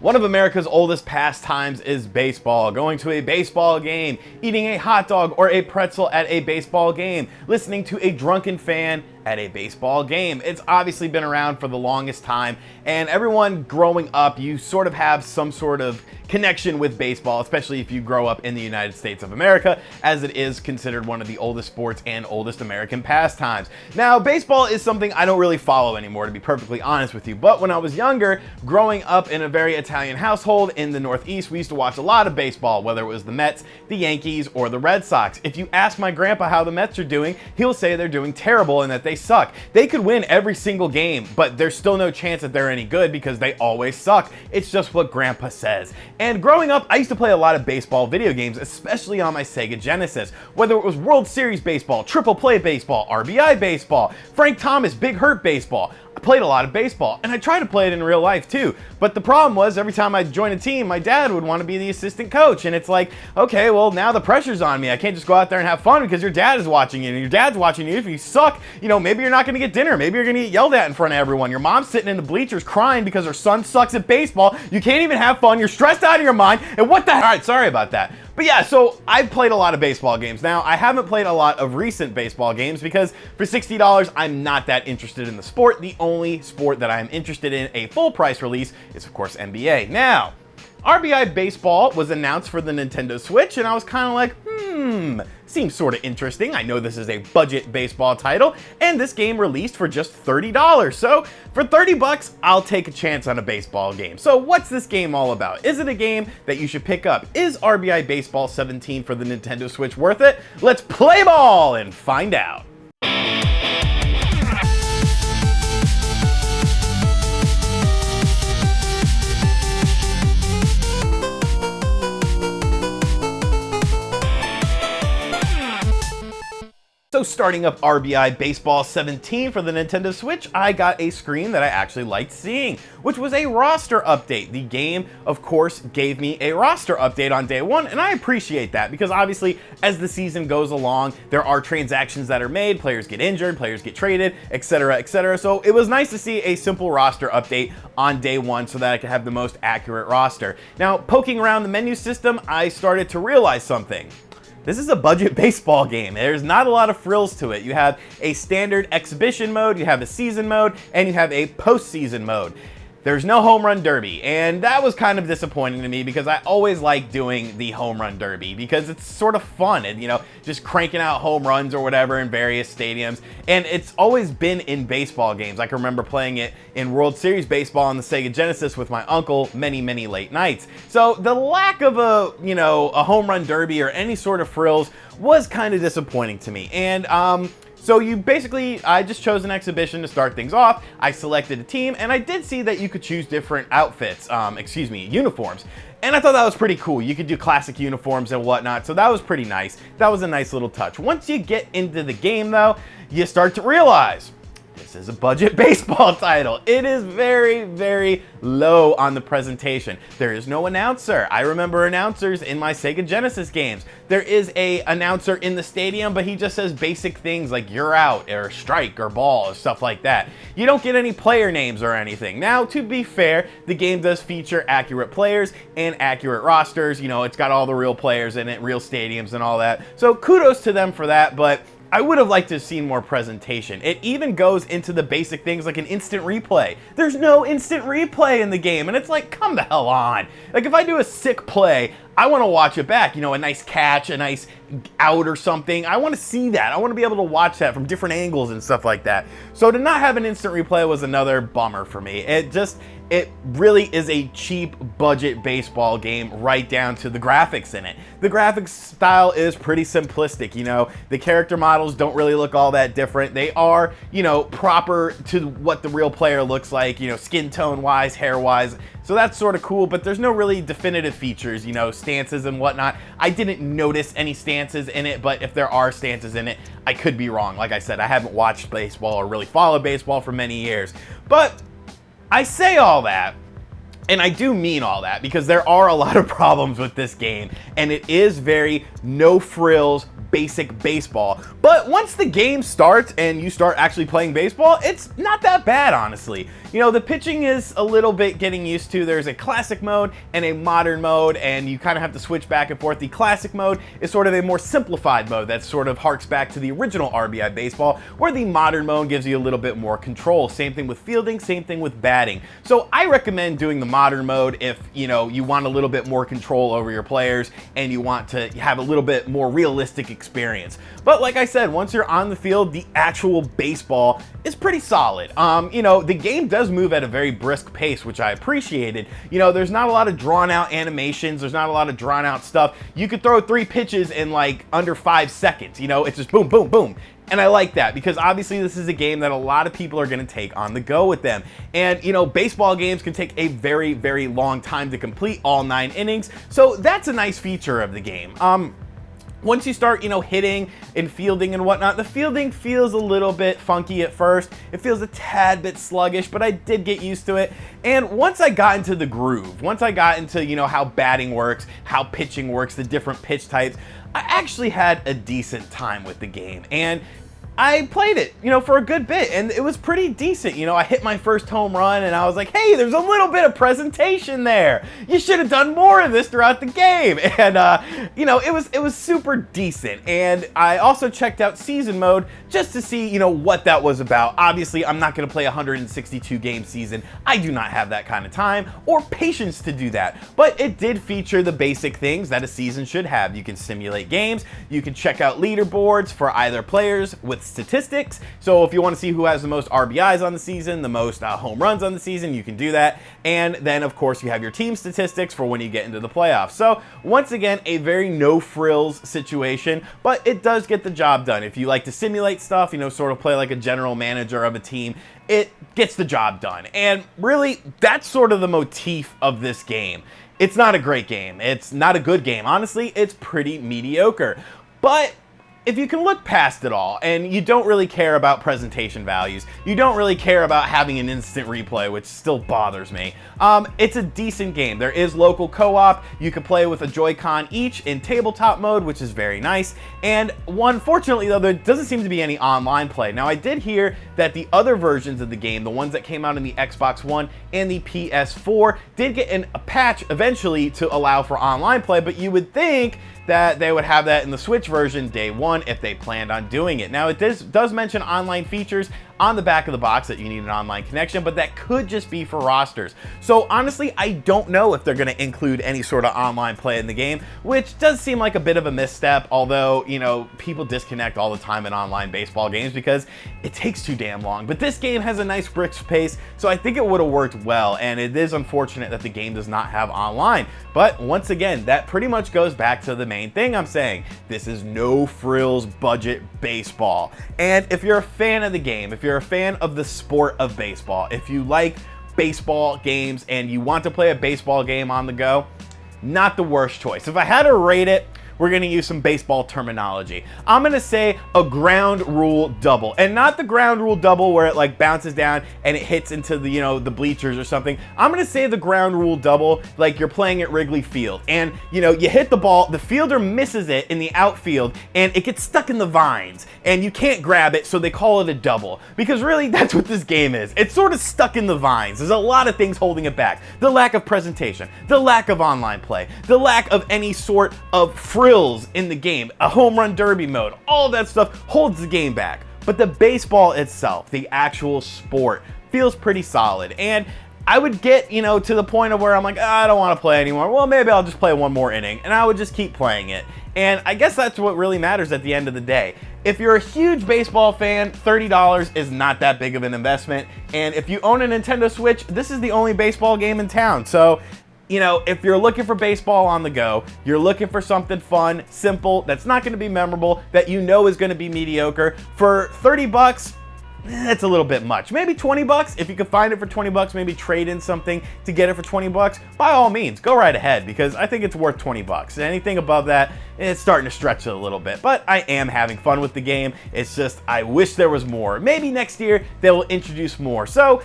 One of America's oldest pastimes is baseball. Going to a baseball game, eating a hot dog or a pretzel at a baseball game, listening to a drunken fan at a baseball game. It's obviously been around for the longest time, and everyone growing up, you sort of have some sort of connection with baseball, especially if you grow up in the United States of America, as it is considered one of the oldest sports and oldest American pastimes. Now, baseball is something I don't really follow anymore, to be perfectly honest with you, but when I was younger, growing up in a very Italian household in the Northeast, we used to watch a lot of baseball, whether it was the Mets, the Yankees, or the Red Sox. If you ask my grandpa how the Mets are doing, he'll say they're doing terrible and that they suck. They could win every single game, but there's still no chance that they're any good because they always suck. It's just what grandpa says. And growing up, I used to play a lot of baseball video games, especially on my Sega Genesis. Whether it was World Series Baseball, Triple Play Baseball, RBI Baseball, Frank Thomas Big Hurt Baseball. I played a lot of baseball, and I tried to play it in real life too. But the problem was, every time I'd join a team, my dad would want to be the assistant coach. And it's like, okay, well, now the pressure's on me. I can't just go out there and have fun because your dad is watching you, and your dad's watching you. If you suck, maybe you're not going to get dinner. Maybe you're going to get yelled at in front of everyone. Your mom's sitting in the bleachers crying because her son sucks at baseball. You can't even have fun. You're stressed out of your mind. And what the heck? All right, sorry about that. But yeah, so I've played a lot of baseball games. Now, I haven't played a lot of recent baseball games because for $60, I'm not that interested in the sport. The only sport that I'm interested in a full price release is, of course, NBA. Now, RBI Baseball was announced for the Nintendo Switch, and I was kind of like, seems sort of interesting. I know this is a budget baseball title, and this game released for just $30. So for 30 bucks, I'll take a chance on a baseball game. So what's this game all about? Is it a game that you should pick up? Is RBI Baseball 17 for the Nintendo Switch worth it? Let's play ball and find out. So starting up RBI Baseball 17 for the Nintendo Switch, I got a screen that I actually liked seeing, which was a roster update. The game, of course, gave me a roster update on day one, and I appreciate that because obviously as the season goes along, there are transactions that are made, players get injured, players get traded, etc., etc. So it was nice to see a simple roster update on day one so that I could have the most accurate roster. Now, poking around the menu system, I started to realize something. This is a budget baseball game. There's not a lot of frills to it. You have a standard exhibition mode, you have a season mode, and you have a postseason mode. There's no home run derby, and that was kind of disappointing to me because I always like doing the home run derby because it's sort of fun and, just cranking out home runs or whatever in various stadiums. And it's always been in baseball games. I can remember playing it in World Series Baseball on the Sega Genesis with my uncle many, many late nights. So the lack of a home run derby or any sort of frills was kind of disappointing to me. And, so I just chose an exhibition to start things off. I selected a team, and I did see that you could choose different outfits, uniforms. And I thought that was pretty cool. You could do classic uniforms and whatnot, so that was pretty nice. That was a nice little touch. Once you get into the game, though, you start to realize this is a budget baseball title. It is very, very low on the presentation. There is no announcer. I remember announcers in my Sega Genesis games. There is a announcer in the stadium, but he just says basic things like you're out or strike or ball or stuff like that. You don't get any player names or anything. Now, to be fair, the game does feature accurate players and accurate rosters. It's got all the real players in it, real stadiums and all that. So kudos to them for that, but I would have liked to have seen more presentation. It even goes into the basic things like an instant replay. There's no instant replay in the game, and it's like, come the hell on. Like, if I do a sick play, I want to watch it back. A nice catch, a nice out or something. I want to see that. I want to be able to watch that from different angles and stuff like that. So to not have an instant replay was another bummer for me. It really is a cheap budget baseball game right down to the graphics in it. The graphics style is pretty simplistic, the character models don't really look all that different. They are, proper to what the real player looks like, skin tone wise, hair wise. So that's sort of cool, but there's no really definitive features, stances and whatnot. I didn't notice any stances in it, but if there are stances in it, I could be wrong. Like I said, I haven't watched baseball or really followed baseball for many years. But I say all that, and I do mean all that, because there are a lot of problems with this game, and it is very no frills, basic baseball. But once the game starts and you start actually playing baseball, it's not that bad, honestly. You know, the pitching is a little bit getting used to. There's a classic mode and a modern mode, and you kind of have to switch back and forth. The classic mode is sort of a more simplified mode that sort of harks back to the original RBI baseball, where the modern mode gives you a little bit more control. Same thing with fielding, same thing with batting. So I recommend doing the modern mode if, you know, you want a little bit more control over your players and you want to have a little bit more realistic experience. But like I said, once you're on the field, the actual baseball is pretty solid. You know, the game does move at a very brisk pace, which I appreciated. You know, there's not a lot of drawn out animations. There's not a lot of drawn out stuff. You could throw 3 pitches in like under 5 seconds. You know, it's just boom, boom, boom. And I like that because obviously this is a game that a lot of people are going to take on the go with them. And, you know, baseball games can take a very, very long time to complete all 9 innings. So that's a nice feature of the game. Once you start, you know, hitting and fielding and whatnot, the fielding feels a little bit funky at first. It feels a tad bit sluggish, but I did get used to it. And once I got into the groove, once I got into, you know, how batting works, how pitching works, the different pitch types, I actually had a decent time with the game. And I played it, you know, for a good bit, and it was pretty decent. You know, I hit my first home run, and I was like, hey, there's a little bit of presentation there. You should have done more of this throughout the game. And, you know, it was super decent. And I also checked out season mode just to see, you know, what that was about. Obviously, I'm not going to play a 162-game season. I do not have that kind of time or patience to do that. But it did feature the basic things that a season should have. You can simulate games. You can check out leaderboards for either players with statistics. So if you want to see who has the most RBIs on the season, the most home runs on the season, you can do that. And then of course you have your team statistics for when you get into the playoffs. So once again, a very no frills situation, but it does get the job done. If you like to simulate stuff, you know, sort of play like a general manager of a team, it gets the job done. And really, that's sort of the motif of this game. It's not a great game. It's not a good game. Honestly, it's pretty mediocre. But if you can look past it all and you don't really care about presentation values, you don't really care about having an instant replay, which still bothers me, it's a decent game. There is local co-op. You can play with a Joy-Con each in tabletop mode, which is very nice. And unfortunately, though, there doesn't seem to be any online play. Now, I did hear that the other versions of the game, the ones that came out in the Xbox One and the PS4, did get a patch eventually to allow for online play, but you would think that they would have that in the Switch version day one if they planned on doing it. Now, it does mention online features on the back of the box that you need an online connection, but that could just be for rosters. So honestly, I don't know if they're going to include any sort of online play in the game, which does seem like a bit of a misstep, although, you know, people disconnect all the time in online baseball games because it takes too damn long. But this game has a nice brisk pace, so I think it would have worked well, and it is unfortunate that the game does not have online. But once again, that pretty much goes back to the main thing I'm saying. This is no frills budget baseball. And if you're a fan of the game, if you're a fan of the sport of baseball, if you like baseball games and you want to play a baseball game on the go, not the worst choice. If I had to rate it, we're going to use some baseball terminology. I'm going to say a ground rule double, and not the ground rule double where it like bounces down and it hits into the, you know, the bleachers or something. I'm going to say the ground rule double like you're playing at Wrigley Field, and you know, you hit the ball, the fielder misses it in the outfield and it gets stuck in the vines and you can't grab it, so they call it a double, because really that's what this game is. It's sort of stuck in the vines. There's a lot of things holding it back. The lack of presentation, the lack of online play, the lack of any sort of in the game, a home run derby mode, all that stuff holds the game back. But the baseball itself, the actual sport, feels pretty solid. And I would get, you know, to the point of where I'm like, I don't want to play anymore. Well, maybe I'll just play one more inning, and I would just keep playing it. And I guess that's what really matters at the end of the day. If you're a huge baseball fan, $30 is not that big of an investment. And if you own a Nintendo Switch, this is the only baseball game in town. So, you know, if you're looking for baseball on the go, you're looking for something fun, simple, that's not going to be memorable, that you know is going to be mediocre, for 30 bucks, that's a little bit much. Maybe 20 bucks. If you can find it for 20 bucks, maybe trade in something to get it for 20 bucks, by all means, go right ahead, because I think it's worth 20 bucks. Anything above that, it's starting to stretch it a little bit. But I am having fun with the game. It's just, I wish there was more. Maybe next year they will introduce more. So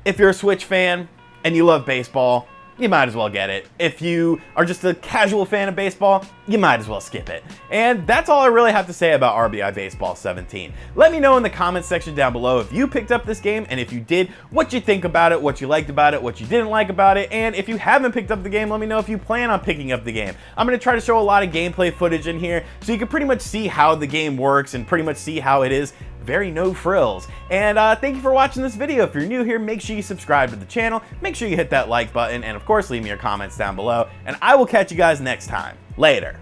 if you're a Switch fan and you love baseball, you might as well get it. If you are just a casual fan of baseball, you might as well skip it. And that's all I really have to say about RBI Baseball 17. Let me know in the comments section down below if you picked up this game, and if you did, what you think about it, what you liked about it, what you didn't like about it, and if you haven't picked up the game, let me know if you plan on picking up the game. I'm going to try to show a lot of gameplay footage in here so you can pretty much see how the game works and pretty much see how it is very no frills. And thank you for watching this video. If you're new here, make sure you subscribe to the channel, make sure you hit that like button, and of course leave me your comments down below, and I will catch you guys next time. Later.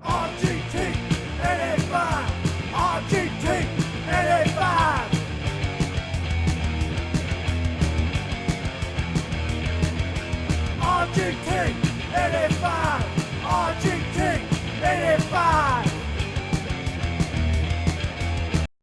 RGT 85, RGT 85. RGT 85, RGT 85.